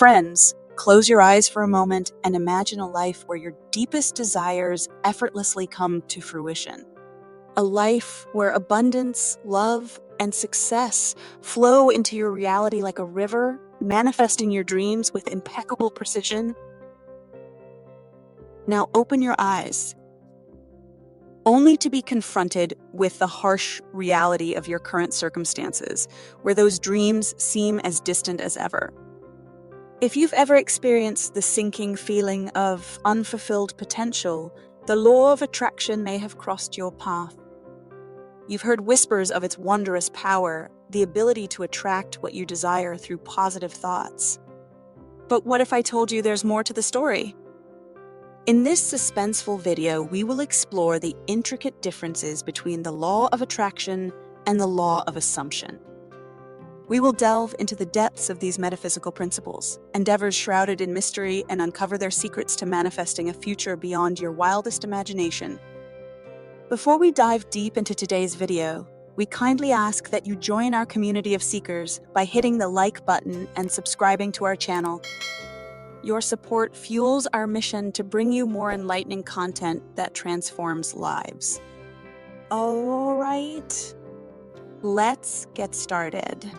Friends, close your eyes for a moment and imagine a life where your deepest desires effortlessly come to fruition. A life where abundance, love, and success flow into your reality like a river, manifesting your dreams with impeccable precision. Now open your eyes, only to be confronted with the harsh reality of your current circumstances, where those dreams seem as distant as ever. If you've ever experienced the sinking feeling of unfulfilled potential, the law of attraction may have crossed your path. You've heard whispers of its wondrous power, the ability to attract what you desire through positive thoughts. But what if I told you there's more to the story? In this suspenseful video, we will explore the intricate differences between the law of attraction and the law of assumption. We will delve into the depths of these metaphysical principles, endeavors shrouded in mystery, and uncover their secrets to manifesting a future beyond your wildest imagination. Before we dive deep into today's video, we kindly ask that you join our community of seekers by hitting the like button and subscribing to our channel. Your support fuels our mission to bring you more enlightening content that transforms lives. All right, let's get started.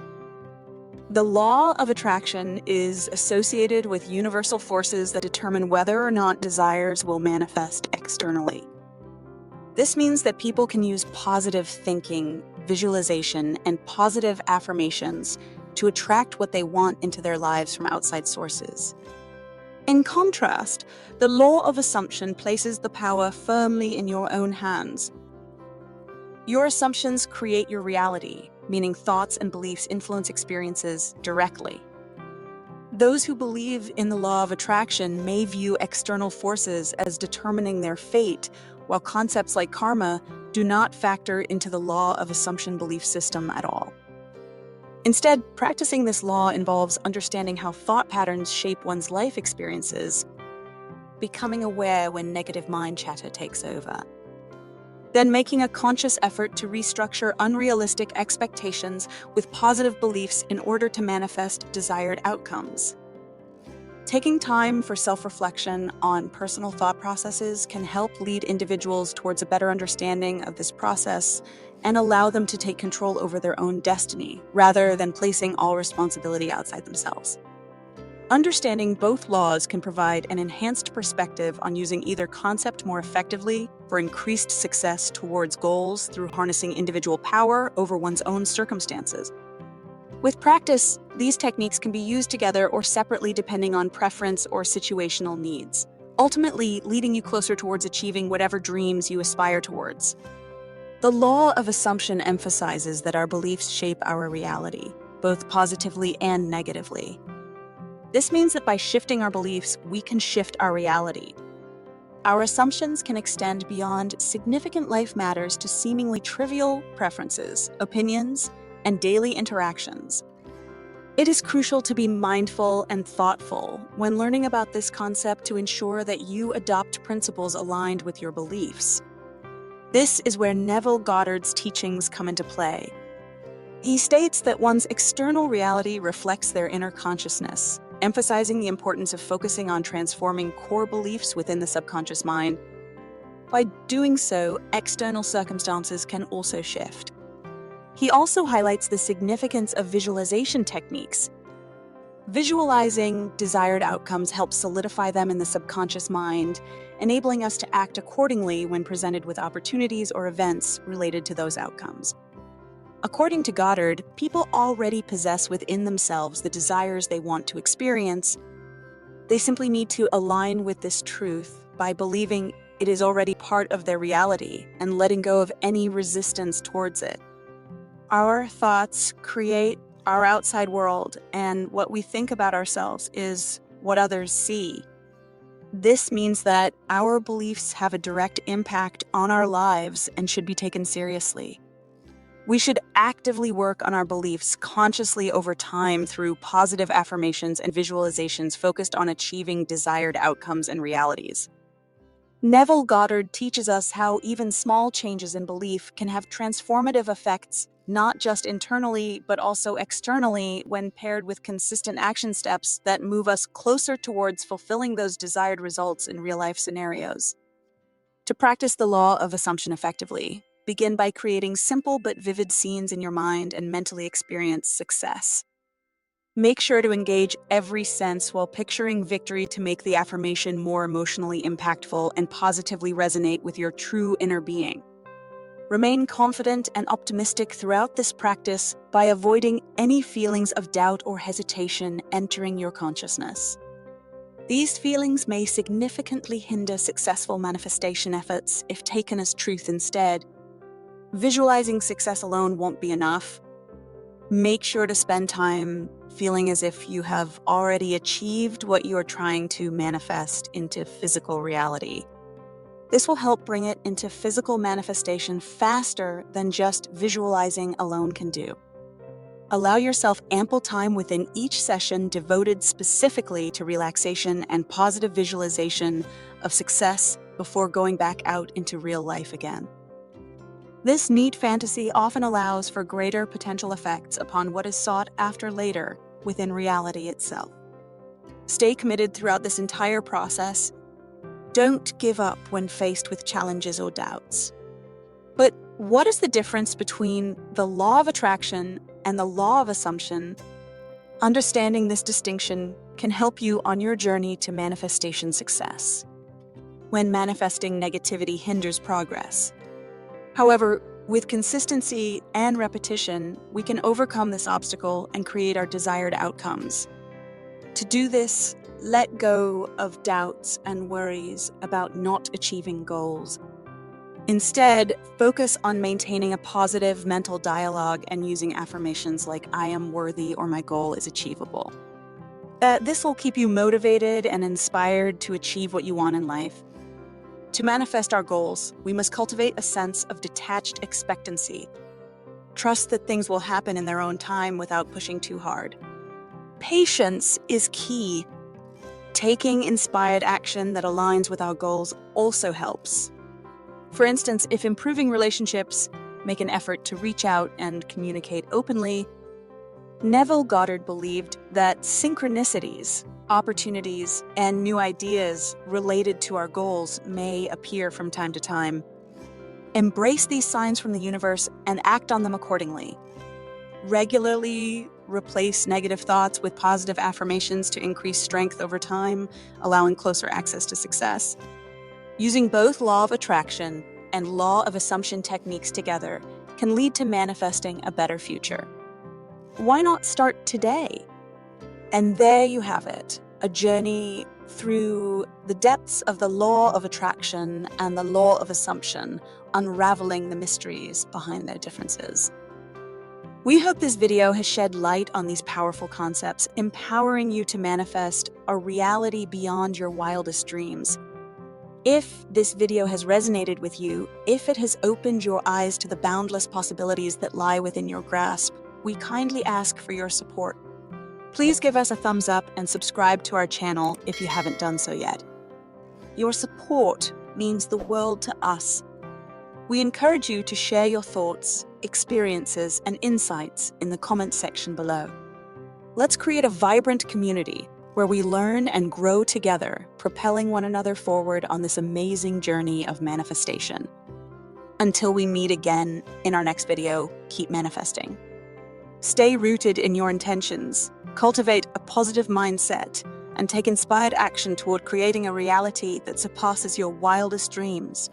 The law of attraction is associated with universal forces that determine whether or not desires will manifest externally. This means that people can use positive thinking, visualization, and positive affirmations to attract what they want into their lives from outside sources. In contrast, the law of assumption places the power firmly in your own hands. Your assumptions create your reality, meaning thoughts and beliefs influence experiences directly. Those who believe in the law of attraction may view external forces as determining their fate, while concepts like karma do not factor into the law of assumption belief system at all. Instead, practicing this law involves understanding how thought patterns shape one's life experiences, becoming aware when negative mind chatter takes over, then making a conscious effort to restructure unrealistic expectations with positive beliefs in order to manifest desired outcomes. Taking time for self-reflection on personal thought processes can help lead individuals towards a better understanding of this process and allow them to take control over their own destiny, rather than placing all responsibility outside themselves. Understanding both laws can provide an enhanced perspective on using either concept more effectively for increased success towards goals through harnessing individual power over one's own circumstances. With practice, these techniques can be used together or separately depending on preference or situational needs, ultimately leading you closer towards achieving whatever dreams you aspire towards. The law of assumption emphasizes that our beliefs shape our reality, both positively and negatively. This means that by shifting our beliefs, we can shift our reality. Our assumptions can extend beyond significant life matters to seemingly trivial preferences, opinions, and daily interactions. It is crucial to be mindful and thoughtful when learning about this concept to ensure that you adopt principles aligned with your beliefs. This is where Neville Goddard's teachings come into play. He states that one's external reality reflects their inner consciousness, emphasizing the importance of focusing on transforming core beliefs within the subconscious mind. By doing so, external circumstances can also shift. He also highlights the significance of visualization techniques. Visualizing desired outcomes helps solidify them in the subconscious mind, enabling us to act accordingly when presented with opportunities or events related to those outcomes. According to Goddard, people already possess within themselves the desires they want to experience. They simply need to align with this truth by believing it is already part of their reality and letting go of any resistance towards it. Our thoughts create our outside world, and what we think about ourselves is what others see. This means that our beliefs have a direct impact on our lives and should be taken seriously. We should actively work on our beliefs consciously over time through positive affirmations and visualizations focused on achieving desired outcomes and realities. Neville Goddard teaches us how even small changes in belief can have transformative effects not just internally, but also externally when paired with consistent action steps that move us closer towards fulfilling those desired results in real-life scenarios. To practice the law of assumption effectively, begin by creating simple but vivid scenes in your mind and mentally experience success. Make sure to engage every sense while picturing victory to make the affirmation more emotionally impactful and positively resonate with your true inner being. Remain confident and optimistic throughout this practice by avoiding any feelings of doubt or hesitation entering your consciousness. These feelings may significantly hinder successful manifestation efforts if taken as truth instead. Visualizing success alone won't be enough. Make sure to spend time feeling as if you have already achieved what you are trying to manifest into physical reality. This will help bring it into physical manifestation faster than just visualizing alone can do. Allow yourself ample time within each session devoted specifically to relaxation and positive visualization of success before going back out into real life again. This neat fantasy often allows for greater potential effects upon what is sought after later within reality itself. Stay committed throughout this entire process. Don't give up when faced with challenges or doubts. But what is the difference between the law of attraction and the law of assumption? Understanding this distinction can help you on your journey to manifestation success, when manifesting negativity hinders progress. However, with consistency and repetition, we can overcome this obstacle and create our desired outcomes. To do this, let go of doubts and worries about not achieving goals. Instead, focus on maintaining a positive mental dialogue and using affirmations like "I am worthy" or "my goal is achievable." This will keep you motivated and inspired to achieve what you want in life. To manifest our goals, we must cultivate a sense of detached expectancy. Trust that things will happen in their own time without pushing too hard. Patience is key. Taking inspired action that aligns with our goals also helps. For instance, if improving relationships make an effort to reach out and communicate openly, Neville Goddard believed that synchronicities, opportunities, and new ideas related to our goals may appear from time to time. Embrace these signs from the universe and act on them accordingly. Regularly replace negative thoughts with positive affirmations to increase strength over time, allowing closer access to success. Using both law of attraction and law of assumption techniques together can lead to manifesting a better future. Why not start today? And there you have it, a journey through the depths of the law of attraction and the law of assumption, unraveling the mysteries behind their differences. We hope this video has shed light on these powerful concepts, empowering you to manifest a reality beyond your wildest dreams. If this video has resonated with you, if it has opened your eyes to the boundless possibilities that lie within your grasp, we kindly ask for your support. Please give us a thumbs up and subscribe to our channel if you haven't done so yet. Your support means the world to us. We encourage you to share your thoughts, experiences, and insights in the comments section below. Let's create a vibrant community where we learn and grow together, propelling one another forward on this amazing journey of manifestation. Until we meet again in our next video, keep manifesting. Stay rooted in your intentions, cultivate a positive mindset, and take inspired action toward creating a reality that surpasses your wildest dreams.